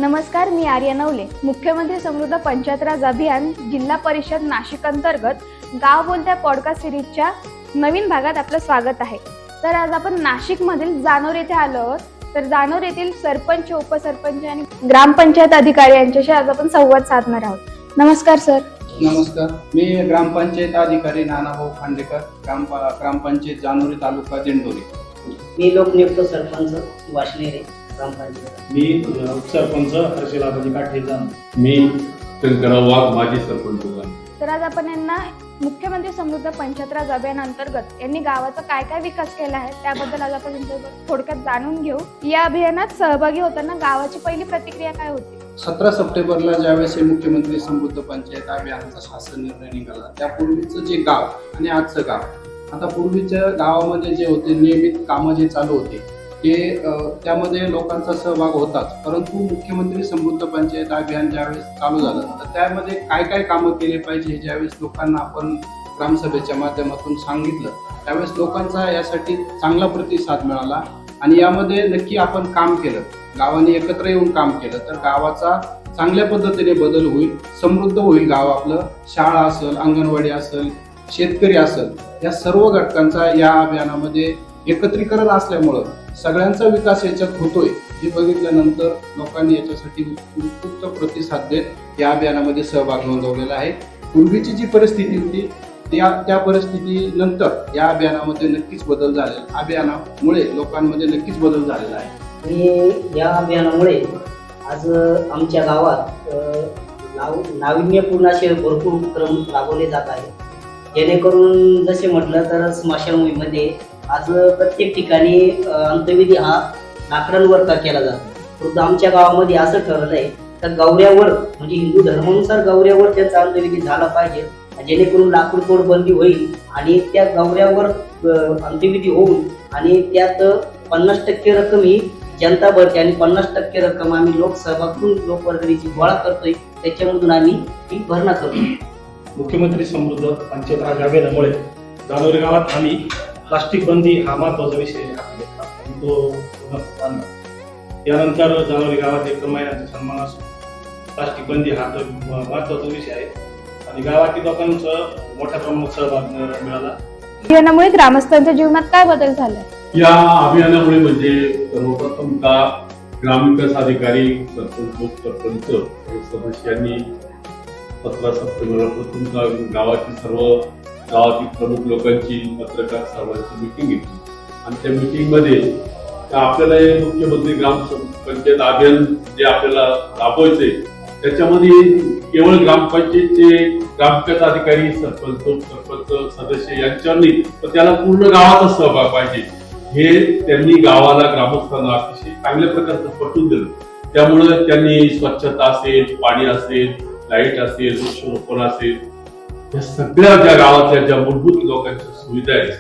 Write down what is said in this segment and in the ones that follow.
नमस्कार, मी आर्या नवले. मुख्यमंत्री समृद्ध पंचायत राज अभियान जिल्हा परिषद नाशिक अंतर्गत गाव बोलत्या पॉडकास्ट सिरीजच्या नवीन भागात आपलं स्वागत आहे. तर आज आपण नाशिक मधील जानोर येथे आलो आहोत. तर जानोर येथील सरपंच, उपसरपंच आणि ग्रामपंचायत अधिकारी यांच्याशी आज आपण संवाद साधणार आहोत. नमस्कार सर. नमस्कार, मी ग्रामपंचायत अधिकारी नानाभाऊ खांडेकर, ग्रामपंचायत जानोरी, तालुका दिंडोरी. मी लोकनियुक्त सरपंच वाशनेरे ग्रामपंचायत. मी उपसरपंच हर्षलाबाजी काठेजान. मी शंकरराव वाघ, माजी सरपंच. तर आज आपण यांना मुख्यमंत्री समृद्ध पंचायत राज अभियान अंतर्गत यांनी गावाचा काय काय विकास केला आहे त्याबद्दल आज आपण थोडक्यात जाणून घेऊ. या अभियानात सहभागी होताना गावाची पहिली प्रतिक्रिया काय होती? 17 सप्टेंबरला ज्यावेळेस मुख्यमंत्री समृद्ध पंचायत अभियानाचा शासन निर्णय निघाला, त्यापूर्वीचं जे गाव आणि आजचं गाव, आता पूर्वीच्या गावामध्ये जे होते नियमित कामं जे चालू होते ते त्यामध्ये लोकांचा सहभाग होताच, परंतु मुख्यमंत्री समृद्ध पंचायत अभियान ज्यावेळेस चालू झालं तर त्यामध्ये काय काय कामं केले पाहिजे ज्यावेळेस लोकांना आपण ग्रामसभेच्या माध्यमातून सांगितलं त्यावेळेस लोकांचा यासाठी चांगला प्रतिसाद मिळाला आणि यामध्ये नक्की आपण काम केलं, गावाने एकत्र येऊन काम केलं तर गावाचा चांगल्या पद्धतीने बदल होईल, समृद्ध होईल गाव आपलं. शाळा असेल, अंगणवाडी असेल, शेतकरी असेल, या सर्व घटकांचा या अभियानामध्ये एकत्रीकरण असल्यामुळं सगळ्यांचा विकास याच्यात होतोय हे बघितल्यानंतर लोकांनी याच्यासाठी उत्कृष्ट प्रतिसाद देत या अभियानामध्ये सहभाग नोंदवलेला आहे. पूर्वीची जी परिस्थिती होती त्या परिस्थितीनंतर या अभियानामध्ये नक्कीच बदल झालेला, अभियानामुळे लोकांमध्ये नक्कीच बदल झालेला आहे. आणि या अभियानामुळे आज आमच्या गावात नाविन्यपूर्ण असे भरपूर उपक्रम राबवले जात आहेत, जेणेकरून जसे म्हटलं तर स्मशानभूमीमध्ये आज प्रत्येक ठिकाणी अंत्यविधी हा लाकडांवर का केला जातो. परंतु आमच्या गावामध्ये असं ठरलं आहे तर गौऱ्यावर म्हणजे हिंदू धर्मानुसार गौऱ्यावर त्यांचा अंत्यविधी झाला पाहिजे, जेणेकरून लाकूड तोड बंदी होईल आणि त्या गौऱ्यावर अंत्यविधी होऊन आणि त्यात 50% रक्कम ही जनता भरते आणि 50% रक्कम आम्ही लोकसहभागातून लोकवर्गणीची गोळा करतोय, त्याच्यामधून आम्ही ती भरणा करतो. मुख्यमंत्री समृद्ध पंचायत राज अभियानामुळे जानोरी गावात आम्ही प्लास्टिक बंदी हा महत्वाचा विषय आहे तो यानंतर जानोरी गावात एकदम महिलांचा सन्मान असतो. प्लास्टिक बंदी हा तर महत्वाचा विषय आहे आणि गावातील लोकांचा मोठ्या प्रमाणात सहभाग मिळाला. अभियानामुळे ग्रामस्थांच्या जीवनात काय बदल झाला? या अभियानामुळे म्हणजे सर्वप्रथमतः ग्रामविकास अधिकारी, सरपंच सदस्यांनी 17 सप्टेंबरला प्रथम गावातील प्रमुख लोकांची, पत्रकार सर्वांची मीटिंग घेतली आणि त्या मीटिंगमध्ये आपल्याला मुख्यमंत्री ग्राम पंचायत अभियान जे आपल्याला राबवायचंय त्याच्यामध्ये केवळ ग्रामपंचायतचे ग्रामविकास अधिकारी, सरपंच सदस्य यांच्यावर नाही तर त्याला पूर्ण गावाचा सहभाग पाहिजे हे त्यांनी गावाला, ग्रामस्थांना अतिशय चांगल्या प्रकारचं पटवून दिलं. त्यामुळे त्यांनी स्वच्छता असेल, पाणी असेल, लाईट असेल, वृक्षारोपण असेल, या सगळ्या ज्या गावातल्या ज्या मूलभूत लोकांच्या सुविधा आहेत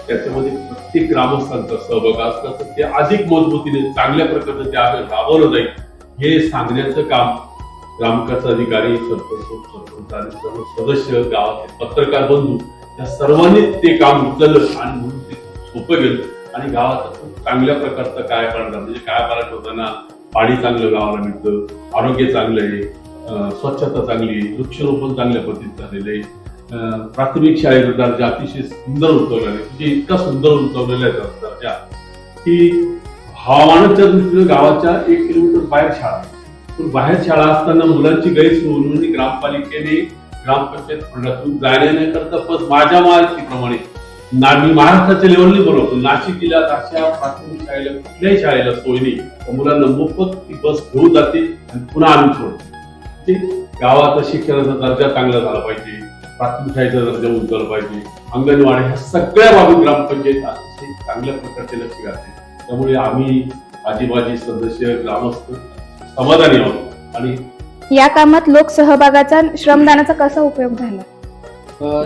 त्याच्यामध्ये प्रत्येक ग्रामस्थांचा सहभाग असला तर ते अधिक मजबूतीने चांगल्या प्रकारचं ते अभियान राबवलं जाईल हे सांगण्याचं काम ग्रामविकास अधिकारी, सरपंच आणि सर्व सदस्य, गावाचे पत्रकार बंधू या सर्वांनीच ते काम उचललं आणि म्हणून ते सोपं गेलं आणि गावाचा खूप चांगल्या प्रकारचा काय पाडला म्हणजे काय पाडत होताना पाणी चांगलं गावाला मिळतं, आरोग्य चांगलं आहे, स्वच्छता चांगली, वृक्षारोपण चांगल्या पद्धतीत झालेलं आहे, प्राथमिक शाळेचा दर्जा अतिशय सुंदर उंचावलेला आहे, म्हणजे इतका सुंदर उंचावलेला आहे दर्जा की हवामानाच्या दृष्टीने गावाच्या 1 किलोमीटर बाहेर शाळा, पण बाहेर शाळा असताना मुलांची गैरसोय म्हणून ग्रामपालिकेने ग्रामपंचायत फंडातून जाण्याकरता बस माझ्या माहितीप्रमाणे मी महाराष्ट्राच्या लेवलने बोलवतो, नाशिक जिल्ह्यात अशा प्राथमिक शाळेला कुठल्याही शाळेला सोय नाही, मुलांना मोफत ती बस घेऊन जाते आणि पुन्हा आणून सोडते. गावाचा शिक्षणाचा दर्जा चांगला झाला पाहिजे, प्राथमिक शाळेचा दर्जा उंचावला पाहिजे, अंगणवाडी ह्या सगळ्या बाबी ग्रामपंचायत अतिशय चांगल्या प्रकारचे लक्ष घातले. त्यामुळे आम्ही आजीबाजी सदस्य ग्रामस्थ समाधानी आहोत. आणि या कामात लोकसहभागाचा श्रमदानाचा कसा उपयोग झाला?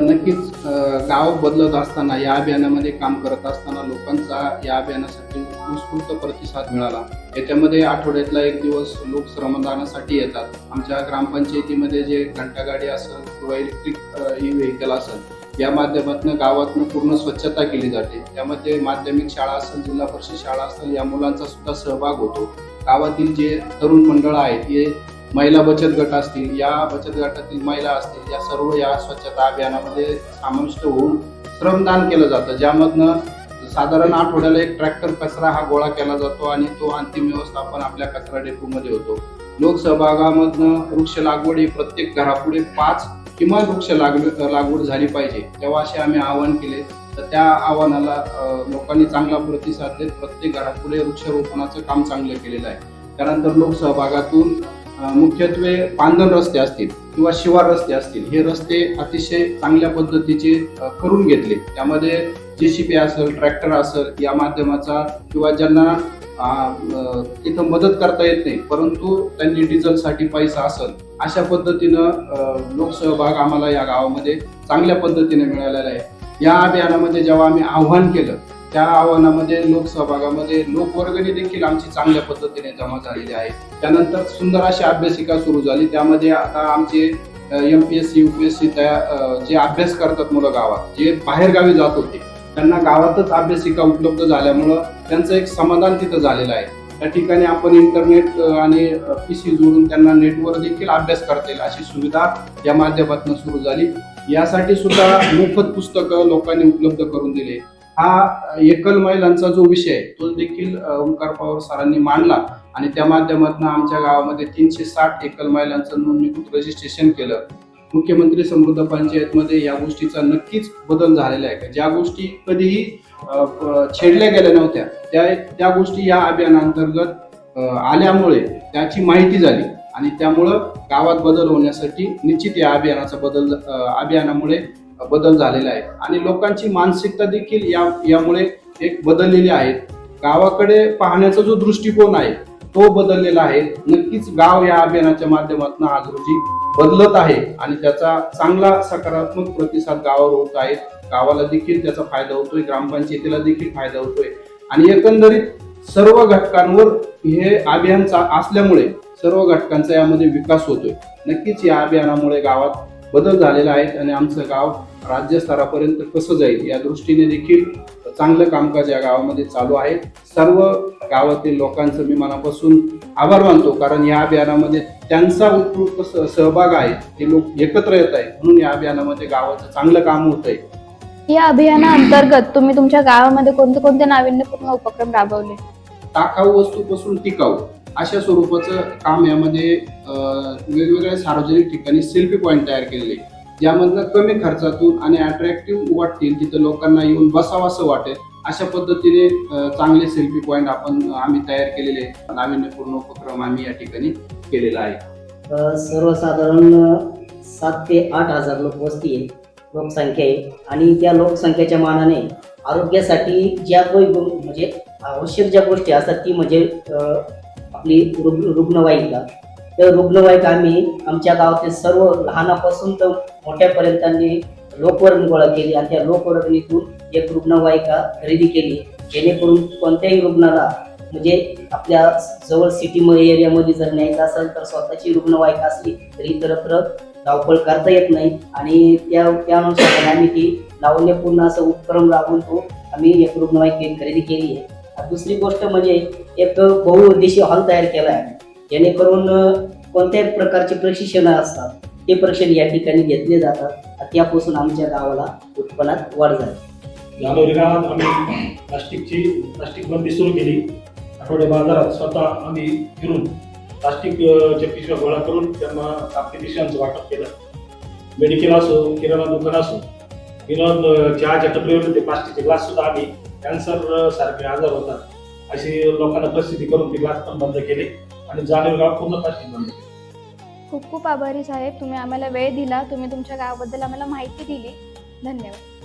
नक्कीच गाव बदलत असताना या अभियानामध्ये काम करत असताना लोकांचा या अभियानासाठी उत्स्फूर्त प्रतिसाद मिळाला. याच्यामध्ये आठवड्यातला एक दिवस लोक श्रमदानासाठी येतात. आमच्या ग्रामपंचायतीमध्ये जे घंटागाडी असेल किंवा इलेक्ट्रिक ई व्हेकल असेल या माध्यमातून गावातून पूर्ण स्वच्छता केली जाते. त्यामध्ये माध्यमिक शाळा असेल, जिल्हा परिषद शाळा असेल या मुलांचा सुद्धा सहभाग होतो. गावातील जे तरुण मंडळ आहेत, हे महिला बचत गट असतील, या बचत गटातील महिला असतील, या सर्व या स्वच्छता अभियानामध्ये समाविष्ट होऊन श्रमदान केलं जातं, ज्यामधनं साधारण आठवड्याला एक ट्रॅक्टर कचरा हा गोळा केला जातो आणि तो अंतिम व्यवस्थापन आपल्या कचरा डेपोमध्ये होतो. लोकसहभागामधनं वृक्ष लागवड ही प्रत्येक घरापुढे 5 किमान वृक्ष लागवड झाली पाहिजे, तेव्हा असे आम्ही आवाहन केले. तर त्या आव्हानाला लोकांनी चांगला प्रतिसाद देत प्रत्येक घरापुढे वृक्षारोपणाचं काम चांगलं केलेलं आहे. त्यानंतर लोकसहभागातून मुख्यत्वे पांदण रस्ते असतील किंवा शिवार रस्ते असतील, हे रस्ते अतिशय चांगल्या पद्धतीचे करून घेतले. त्यामध्ये JCB असेल, ट्रॅक्टर असेल या माध्यमाचा किंवा ज्यांना तिथं मदत करता येत नाही परंतु त्यांनी डिझेलसाठी पैसा असेल, अशा पद्धतीनं लोकसहभाग आम्हाला या गावामध्ये चांगल्या पद्धतीने मिळालेला आहे. या अभियानामध्ये जेव्हा आम्ही आव्हान केलं त्या आव्हानामध्ये लोकसहभागामध्ये लोकवर्गणी देखील आमची चांगल्या पद्धतीने जमा झालेली आहे. त्यानंतर सुंदर अशी अभ्यासिका सुरू झाली. त्यामध्ये आता आमचे MPSC UPSC जे अभ्यास करतात मुलं गावात, जे बाहेर गावी जात होते, त्यांना गावातच अभ्यासिका उपलब्ध झाल्यामुळं त्यांचं एक समाधान तिथं झालेलं आहे. त्या ठिकाणी आपण इंटरनेट आणि PC जोडून त्यांना नेटवर देखील अभ्यास करता येईल अशी सुविधा या माध्यमातून सुरू झाली. यासाठी सुद्धा मोफत पुस्तकं लोकांनी उपलब्ध करून दिले. हा एकल महिलांचा जो विषय आहे तो देखील ओंकार पवार सरांनी मांडला आणि त्या माध्यमातून आमच्या गावामध्ये 360 एकल महिलांचं नोंदणीकृत रजिस्ट्रेशन केलं. मुख्यमंत्री समृद्ध पंचायतमध्ये या गोष्टीचा नक्कीच बदल झालेला आहे. ज्या गोष्टी कधीही छेडल्या गेल्या नव्हत्या त्या गोष्टी या अभियानांतर्गत आल्यामुळे त्याची माहिती झाली आणि त्यामुळं गावात बदल होण्यासाठी निश्चित या अभियानामुळे बदल झालेला आहे आणि लोकांची मानसिकता देखील यामुळे एक बदललेली आहे. गावाकडे पाहण्याचा जो दृष्टिकोन आहे तो बदललेला आहे. नक्कीच गाव या अभियानाच्या माध्यमातून आज रोजी बदलत आहे आणि त्याचा चांगला सकारात्मक प्रतिसाद गावावर होत आहे. गावाला देखील त्याचा फायदा होतोय, ग्रामपंचायतीला देखील फायदा होतोय आणि एकंदरीत सर्व घटकांवर हे अभियान असल्यामुळे सर्व घटकांचा यामध्ये विकास होतोय. नक्कीच या अभियानामुळे गावात बदल झालेला आहे आणि आमचं गाव राज्यस्तरापर्यंत कसं जाईल या दृष्टीने देखील चांगलं कामकाज या गावामध्ये चालू आहे. सर्व गावातील लोकांचं मी मनापासून आभार मानतो, कारण या अभियानामध्ये त्यांचा उत्स्फूर्त सहभाग आहे. ते लोक एकत्र येत आहे म्हणून या अभियानामध्ये गावाचं चांगलं काम होत आहे. या अभियानाअंतर्गत तुम्ही तुमच्या गावामध्ये कोणते कोणते नाविन्यपूर्ण उपक्रम राबवले? टाकाऊ वस्तूपासून टिकाऊ अशा स्वरूपाचं काम यामध्ये वेगवेगळ्या सार्वजनिक ठिकाणी सेल्फी पॉईंट तयार केलेले, ज्यामधनं कमी खर्चातून आणि अट्रॅक्टिव्ह वाटतील, तिथं लोकांना येऊन बसावंसं वाटेल अशा पद्धतीने चांगले सेल्फी पॉईंट आम्ही तयार केलेले नाविन्यपूर्ण उपक्रम आम्ही या ठिकाणी केलेला आहे. सर्वसाधारण 7 ते 8 हजार लोकवस्ती आहे, लोकसंख्या आहे आणि त्या लोकसंख्येच्या मानाने आरोग्यासाठी ज्या म्हणजे आवश्यक ज्या गोष्टी असतात ती म्हणजे आपली रुग्णवाहिका. तर रुग्णवाहिका आम्ही आमच्या गावातील सर्व लहानापासून तर मोठ्यापर्यंत लोकवर्गणी गोळा केली आणि त्या लोकवर्गणीतून एक रुग्णवाहिका खरेदी केली, जेणेकरून कोणत्याही रुग्णाला म्हणजे आपल्या जवळ सिटी एरियामध्ये जर न्यायचं असेल तर स्वतःची रुग्णवाहिका असली तरी इतरत्र धावपळ करता येत नाही आणि त्यानुसार आम्ही ती नाविन्यपूर्ण असं उपक्रम राबवून तो आम्ही एक रुग्णवाहिका खरेदी केली आहे. दुसरी गोष्ट म्हणजे एक बहुउद्देशीय हॉल तयार केला आहे, जेणेकरून कोणत्याही प्रकारचे प्रशिक्षण असतात ते प्रशिक्षण या ठिकाणी घेतले जातात. त्यापासून आमच्या गावाला उत्पन्नात वाढ झाली. जानोरी गावात आम्ही प्लास्टिक बंदी सुरू केली. आठवडे बाजारात स्वतः आम्ही फिरून प्लास्टिकच्या पिशव्या गोळा करून त्यांना कापडी पिशव्यांचं वाटप केलं. मेडिकल असो, किराणा दुकान असो, चहाच्या टपरीवर ते प्लास्टिकचे ग्लास सुद्धा आम्ही कॅन्सर सारखे आजार होतात अशी लोकांना प्रसिद्धी करून ते ग्लास पण बंद केले आणि जानोरी गाव पूर्ण प्लास्टिक बंद केले. खूप खूप आभारी साहेब, तुम्ही आम्हाला वेळ दिला, तुम्ही तुमच्या गावाबद्दल आम्हाला माहिती दिली. धन्यवाद.